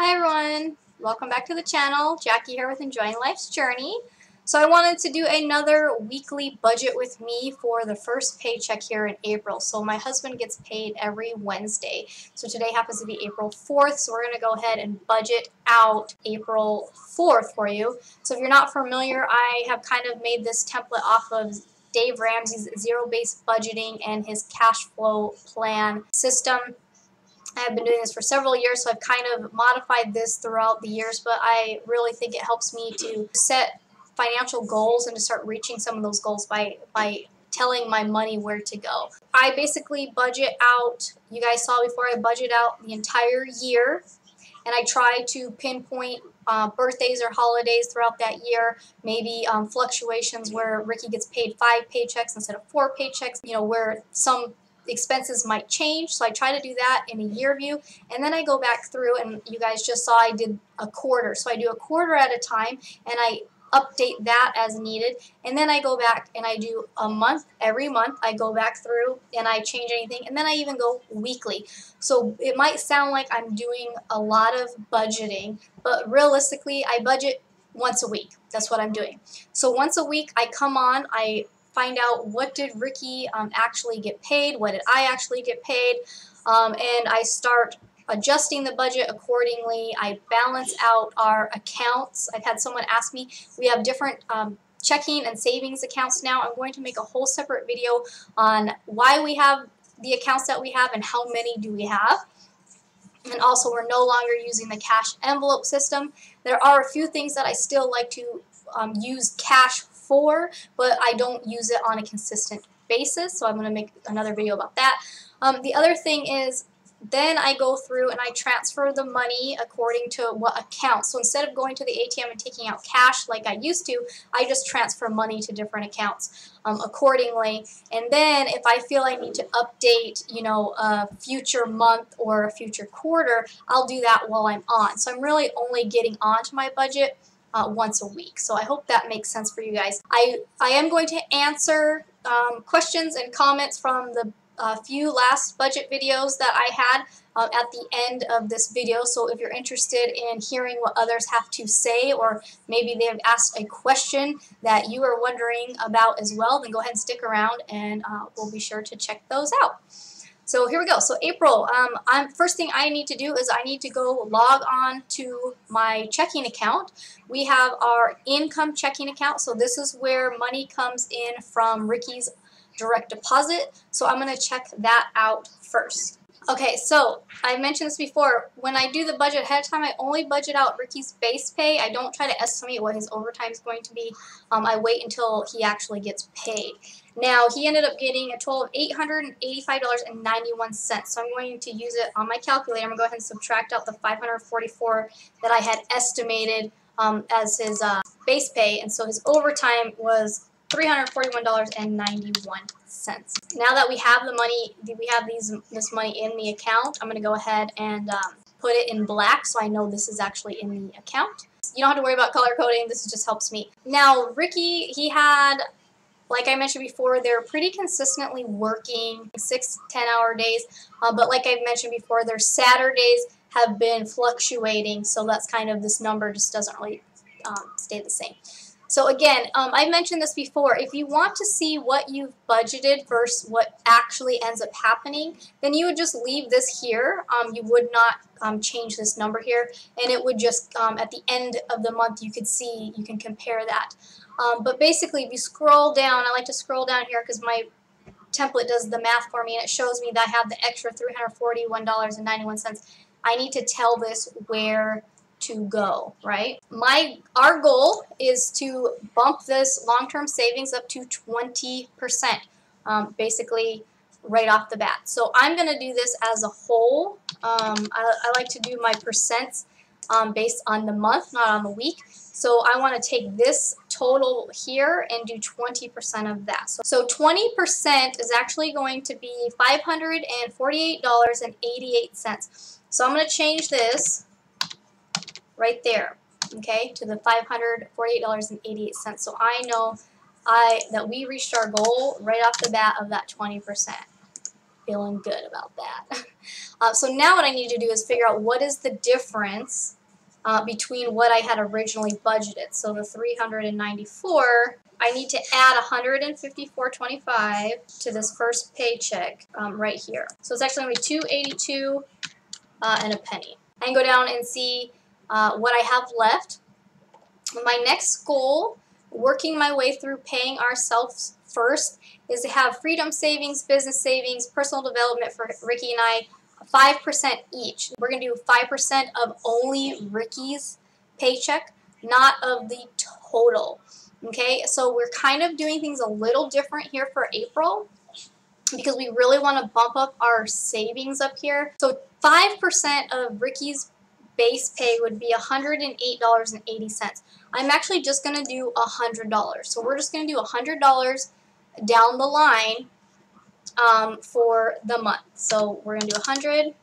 Hi everyone, welcome back to the channel. Jackie here with Enjoying Life's Journey. So I wanted to do another weekly budget with me for the first paycheck here in April. So my husband gets paid every Wednesday. So today happens to be April 4th, so we're going to go ahead and budget out April 4th for you. So if you're not familiar, I have kind of made this template off of Dave Ramsey's zero-based budgeting and his cash flow plan system. I have been doing this for several years, so I've kind of modified this throughout the years, but I really think it helps me to set financial goals and to start reaching some of those goals by telling my money where to go. I basically budget out, you guys saw before, I budget out the entire year, and I try to pinpoint birthdays or holidays throughout that year, maybe fluctuations where Ricky gets paid 5 paychecks instead of 4 paychecks, you know, where some expenses might change. So I try to do that in a year view, and then I go back through, and you guys just saw I did a quarter. So I do a quarter at a time, and I update that as needed, and then I go back and I do a month. Every month I go back through and I change anything, and then I even go weekly. So it might sound like I'm doing a lot of budgeting, but realistically I budget once a week. That's what I'm doing. So once a week I come on, I find out what did Ricky actually get paid, what did I actually get paid, and I start adjusting the budget accordingly. I balance out our accounts. I've had someone ask me, we have different checking and savings accounts now. I'm going to make a whole separate video on why we have the accounts that we have and how many do we have. And also, we're no longer using the cash envelope system. There are a few things that I still like to use cash for, but I don't use it on a consistent basis, so I'm going to make another video about that. The other thing is, then I go through and I transfer the money according to what account. So instead of going to the ATM and taking out cash like I used to, I just transfer money to different accounts accordingly. And then if I feel I need to update, you know, a future month or a future quarter, I'll do that while I'm on. So I'm really only getting onto my budget once a week. So I hope that makes sense for you guys. I am going to answer questions and comments from the few last budget videos that I had at the end of this video. So if you're interested in hearing what others have to say, or maybe they've asked a question that you are wondering about as well, then go ahead and stick around, and we'll be sure to check those out. So here we go. So April, first thing I need to do is I need to go log on to my checking account. We have our income checking account. So this is where money comes in from Ricky's direct deposit. So I'm going to check that out first. Okay, so I mentioned this before. When I do the budget ahead of time, I only budget out Ricky's base pay. I don't try to estimate what his overtime is going to be. I wait until he actually gets paid. Now, he ended up getting a total of $885.91. So I'm going to use it on my calculator. I'm going to go ahead and subtract out the $544 that I had estimated as his base pay. And so his overtime was $341.91. Now that we have the money, we have this money in the account, I'm going to go ahead and put it in black so I know this is actually in the account. You don't have to worry about color coding. This just helps me. Now, Ricky, he had, like I mentioned before, they're pretty consistently working 6 to 10-hour days, but like I mentioned before, their Saturdays have been fluctuating, so that's kind of, this number just doesn't really stay the same. So again, I mentioned this before, if you want to see what you've budgeted versus what actually ends up happening, then you would just leave this here. You would not change this number here, and it would just, at the end of the month, you could see, you can compare that. But basically, if you scroll down, I like to scroll down here because my template does the math for me, and it shows me that I have the extra $341.91. I need to tell this where to go, right? Our goal is to bump this long-term savings up to 20%, basically right off the bat. So I'm going to do this as a whole. I like to do my percents based on the month, not on the week. So I want to take this total here and do 20% of that. So 20% is actually going to be $548.88. So I'm going to change this right there, okay, to the $548.88. So I know that we reached our goal right off the bat of that 20%. feeling good about that. So now what I need to do is figure out what is the difference between what I had originally budgeted. So the 394, I need to add 154.25 to this first paycheck right here. So it's actually going to be 282 and a penny. I can go down and see what I have left. My next goal, working my way through paying ourselves first, is to have freedom savings, business savings, personal development for Ricky and I, 5% each. We're going to do 5% of only Ricky's paycheck, not of the total. Okay, so we're kind of doing things a little different here for April because we really want to bump up our savings up here. So 5% of Ricky's base pay would be $108.80. I'm actually just going to do $100. So we're just going to do $100 down the line for the month. So we're going to do 100.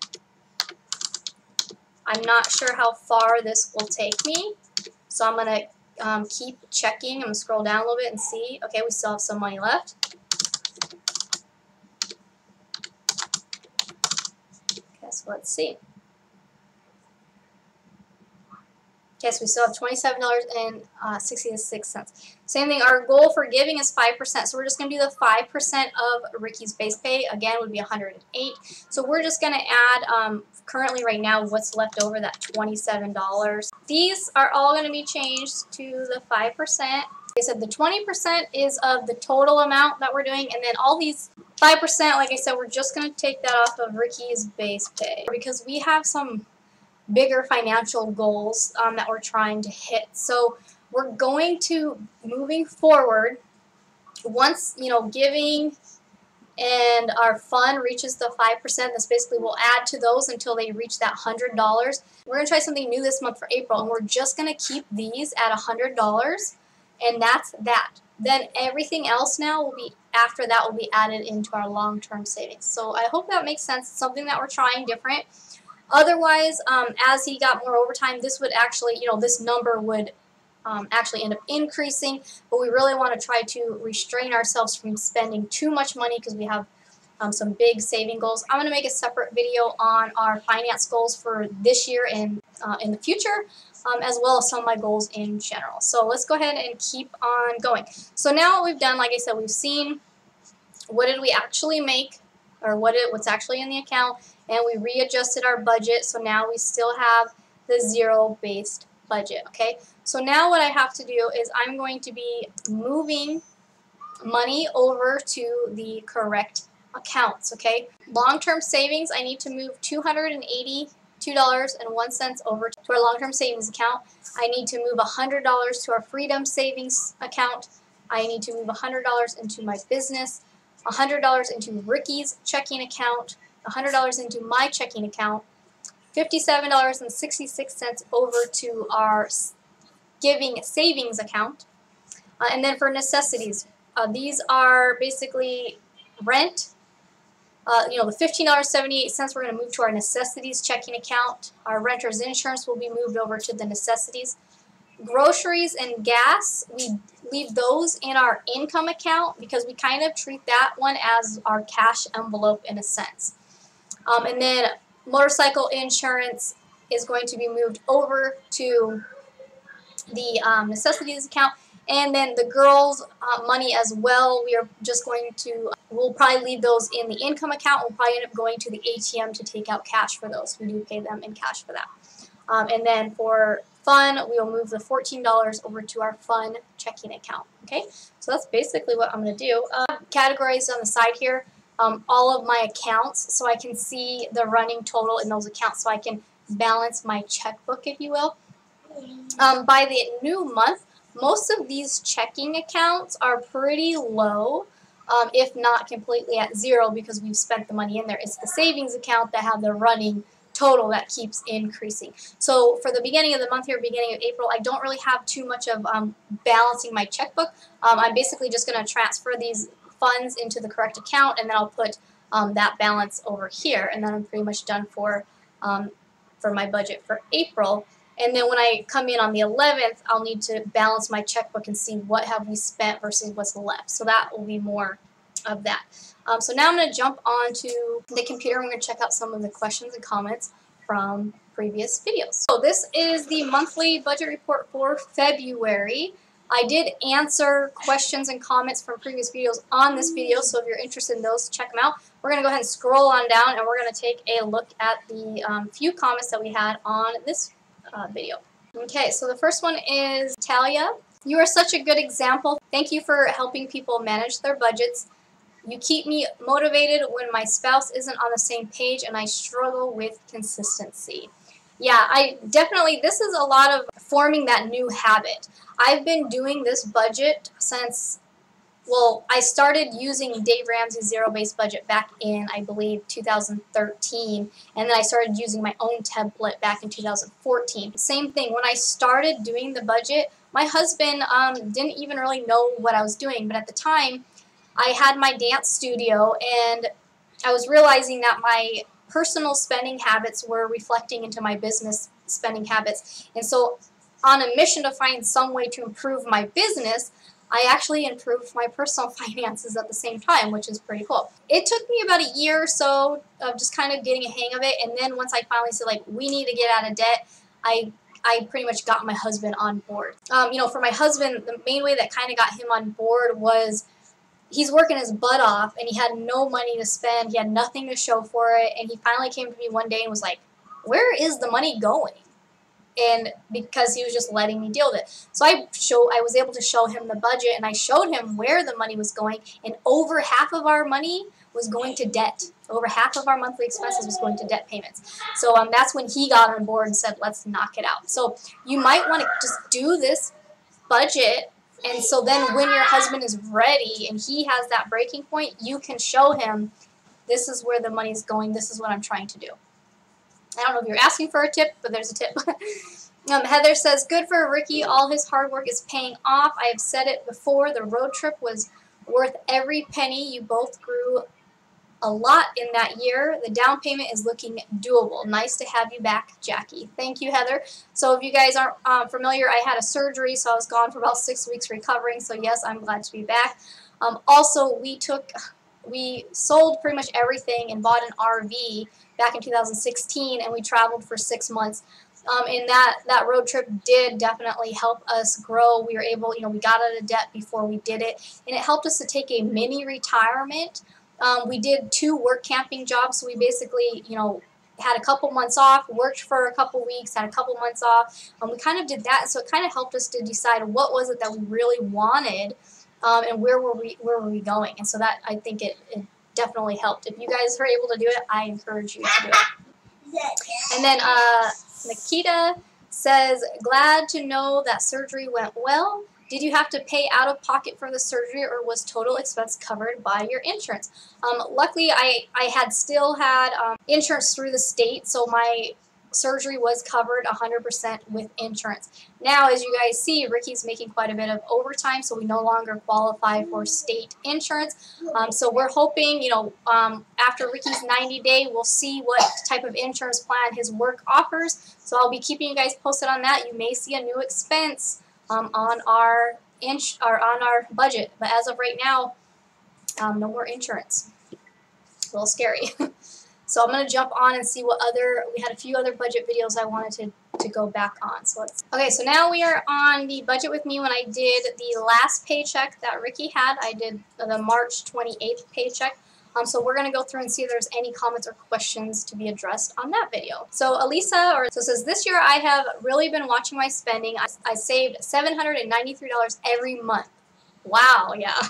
I'm not sure how far this will take me, so I'm going to keep checking. I'm going to scroll down a little bit and see. Okay, we still have some money left. Okay, so let's see. Okay, so we still have $27.66. Same thing, our goal for giving is 5%. So we're just going to do the 5% of Ricky's base pay. Again, would be 108. So we're just going to add, currently right now, what's left over, that $27. These are all going to be changed to the 5%. Like I said, the 20% is of the total amount that we're doing, and then all these 5%, like I said, we're just going to take that off of Ricky's base pay because we have some bigger financial goals that we're trying to hit. So we're going to, moving forward, once, you know, giving and our fund reaches the 5%, this basically will add to those until they reach that $100. We're going to try something new this month for April, and we're just going to keep these at $100, and that's that. Then everything else now will be, after that, will be added into our long-term savings. So I hope that makes sense. It's something that we're trying different. Otherwise, as he got more overtime, this would actually, you know, this number would actually end up increasing, but we really want to try to restrain ourselves from spending too much money because we have some big saving goals. I'm going to make a separate video on our finance goals for this year and in the future, as well as some of my goals in general. So let's go ahead and keep on going. So now what we've done, like I said, we've seen what did we actually make, or what's actually in the account, and we readjusted our budget, so now we still have the zero-based budget, okay? So now what I have to do is I'm going to be moving money over to the correct accounts, okay? Long-term savings, I need to move $282.01 over to our long-term savings account. I need to move $100 to our freedom savings account. I need to move $100 into my business, $100 into Ricky's checking account, $100 into my checking account, $57.66 over to our giving savings account, and then for necessities, these are basically rent. You know, the $15.78 we're going to move to our necessities checking account. Our renter's insurance will be moved over to the necessities. Groceries and gas, we leave those in our income account because we kind of treat that one as our cash envelope in a sense. And then motorcycle insurance is going to be moved over to the necessities account. And then the girls' money as well, we are just going to, we'll probably leave those in the income account. We'll probably end up going to the ATM to take out cash for those. We do pay them in cash for that. And then for fun, we will move the $14 over to our fun checking account. Okay, so that's basically what I'm going to do. Categories on the side here, all of my accounts, so I can see the running total in those accounts, so I can balance my checkbook, if you will. By the new month, most of these checking accounts are pretty low, if not completely at zero because we've spent the money in there. It's the savings account that have the running total that keeps increasing. So for the beginning of the month here, beginning of April, I don't really have too much of balancing my checkbook. I'm basically just going to transfer these funds into the correct account, and then I'll put that balance over here, and then I'm pretty much done for my budget for April. And then when I come in on the 11th, I'll need to balance my checkbook and see what have we spent versus what's left. So that will be more of that. So now I'm going to jump onto the computer. I'm going to check out some of the questions and comments from previous videos. So this is the monthly budget report for February. I did answer questions and comments from previous videos on this video, so if you're interested in those, check them out. We're going to go ahead and scroll on down, and we're going to take a look at the few comments that we had on this video. Okay, so the first one is Talia. You are such a good example. Thank you for helping people manage their budgets. You keep me motivated when my spouse isn't on the same page and I struggle with consistency. Yeah, this is a lot of forming that new habit. I've been doing this budget since, well, I started using Dave Ramsey's zero-based budget back in, I believe, 2013, and then I started using my own template back in 2014. Same thing, when I started doing the budget, my husband didn't even really know what I was doing, but at the time, I had my dance studio, and I was realizing that my personal spending habits were reflecting into my business spending habits. And so on a mission to find some way to improve my business, I actually improved my personal finances at the same time, which is pretty cool. It took me about a year or so of just kind of getting a hang of it, and then once I finally said, like, we need to get out of debt, I pretty much got my husband on board. For my husband, the main way that kind of got him on board was he's working his butt off, and he had no money to spend. He had nothing to show for it, and he finally came to me one day and was like, where is the money going? And because he was just letting me deal with it. So I was able to show him the budget, and I showed him where the money was going, and over half of our money was going to debt. Over half of our monthly expenses was going to debt payments. So that's when he got on board and said, let's knock it out. So you might want to just do this budget. And so then when your husband is ready and he has that breaking point, you can show him, this is where the money's going, this is what I'm trying to do. I don't know if you're asking for a tip, but there's a tip. Heather says, good for Ricky, all his hard work is paying off. I have said it before, the road trip was worth every penny. You both grew a lot in that year. The down payment is looking doable. Nice to have you back, Jackie. Thank you, Heather. So if you guys aren't familiar, I had a surgery, so I was gone for about 6 weeks recovering. So yes, I'm glad to be back. Also, we sold pretty much everything and bought an RV back in 2016, and we traveled for 6 months. And that road trip did definitely help us grow. We were able, we got out of debt before we did it, and it helped us to take a mini retirement. We did 2 work camping jobs, so we basically, had a couple months off, worked for a couple weeks, had a couple months off. We kind of did that, so it kind of helped us to decide what was it that we really wanted, and where were we going. And so that, I think it definitely helped. If you guys are able to do it, I encourage you to do it. And then Nikita says, glad to know that surgery went well. Did you have to pay out of pocket for the surgery, or was total expense covered by your insurance? Luckily, I had still had insurance through the state, so my surgery was covered 100% with insurance. Now, as you guys see, Ricky's making quite a bit of overtime, so we no longer qualify for state insurance. So we're hoping, after Ricky's 90-day, we'll see what type of insurance plan his work offers. So I'll be keeping you guys posted on that. You may see a new expense on our budget, but as of right now, no more insurance. A little scary. So I'm going to jump on and see what we had a few other budget videos I wanted to go back on. So so now we are on the budget with me when I did the last paycheck that Ricky had. I did the March 28th paycheck. So we're going to go through and see if there's any comments or questions to be addressed on that video. So Elisa says, this year I have really been watching my spending. I saved $793 every month. Wow, yeah.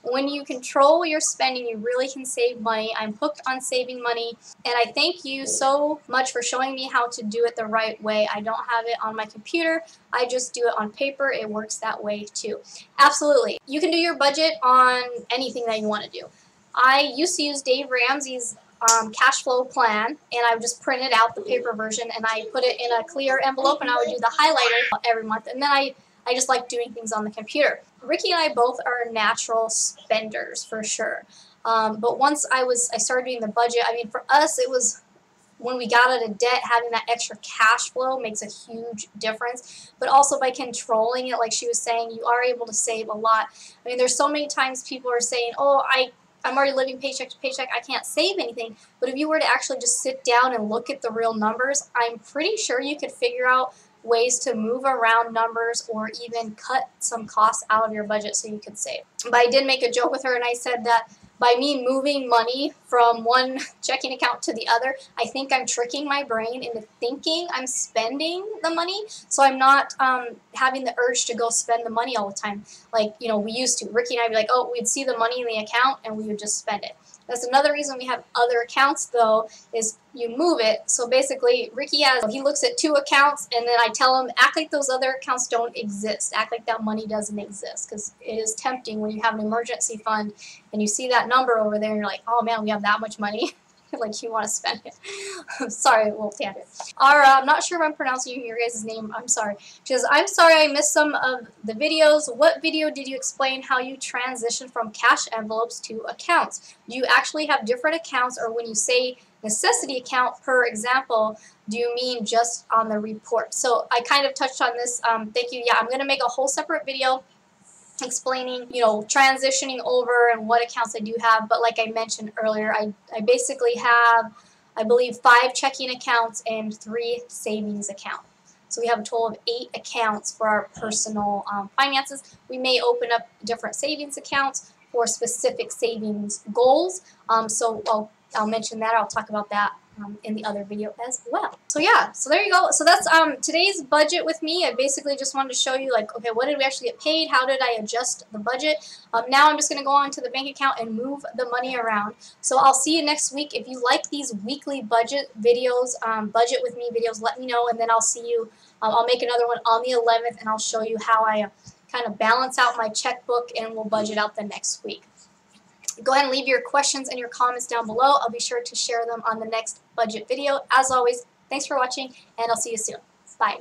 When you control your spending, you really can save money. I'm hooked on saving money, and I thank you so much for showing me how to do it the right way. I don't have it on my computer. I just do it on paper. It works that way too. Absolutely. You can do your budget on anything that you want to do. I used to use Dave Ramsey's cash flow plan, and I would just print it out, the paper version, and I put it in a clear envelope, and I would do the highlighter every month, and then I just like doing things on the computer. Ricky and I both are natural spenders for sure, but once I started doing the budget, I mean, for us, it was when we got out of debt, having that extra cash flow makes a huge difference. But also by controlling it, like she was saying, you are able to save a lot. I mean, there's so many times people are saying, oh, I'm already living paycheck to paycheck, I can't save anything. But if you were to actually just sit down and look at the real numbers, I'm pretty sure you could figure out ways to move around numbers or even cut some costs out of your budget so you could save. But I did make a joke with her and I said that by me moving money from one checking account to the other, I think I'm tricking my brain into thinking I'm spending the money, so I'm not having the urge to go spend the money all the time. Like, you know, we used to. Ricky and I would be like, oh, we'd see the money in the account and we would just spend it. That's another reason we have other accounts, though, is you move it. So basically, Ricky he looks at 2 accounts, and then I tell him, act like those other accounts don't exist. Act like that money doesn't exist, because it is tempting when you have an emergency fund and you see that number over there and you're like, oh man, we have that much money. Like you want to spend it. Sorry, a little tangent. I'm not sure if I'm pronouncing your guys' name. I'm sorry. She says, I'm sorry I missed some of the videos. What video did you explain how you transition from cash envelopes to accounts? Do you actually have different accounts, or when you say necessity account, per example, do you mean just on the report? So I kind of touched on this. Thank you. Yeah, I'm going to make a whole separate video explaining, you know, transitioning over and what accounts I do have. But like I mentioned earlier, I basically have, I believe, 5 checking accounts and 3 savings accounts. So we have a total of 8 accounts for our personal finances. We may open up different savings accounts for specific savings goals. So I'll mention that. I'll talk about that in the other video as well. So yeah, so there you go. So that's today's budget with me. I basically just wanted to show you, like, okay, what did we actually get paid? How did I adjust the budget? Now I'm just going to go on to the bank account and move the money around. So I'll see you next week. If you like these weekly budget videos, budget with me videos, let me know, and then I'll see you. I'll make another one on the 11th, and I'll show you how I kind of balance out my checkbook, and we'll budget out the next week. Go ahead and leave your questions and your comments down below. I'll be sure to share them on the next budget video. As always, thanks for watching, and I'll see you soon. Bye.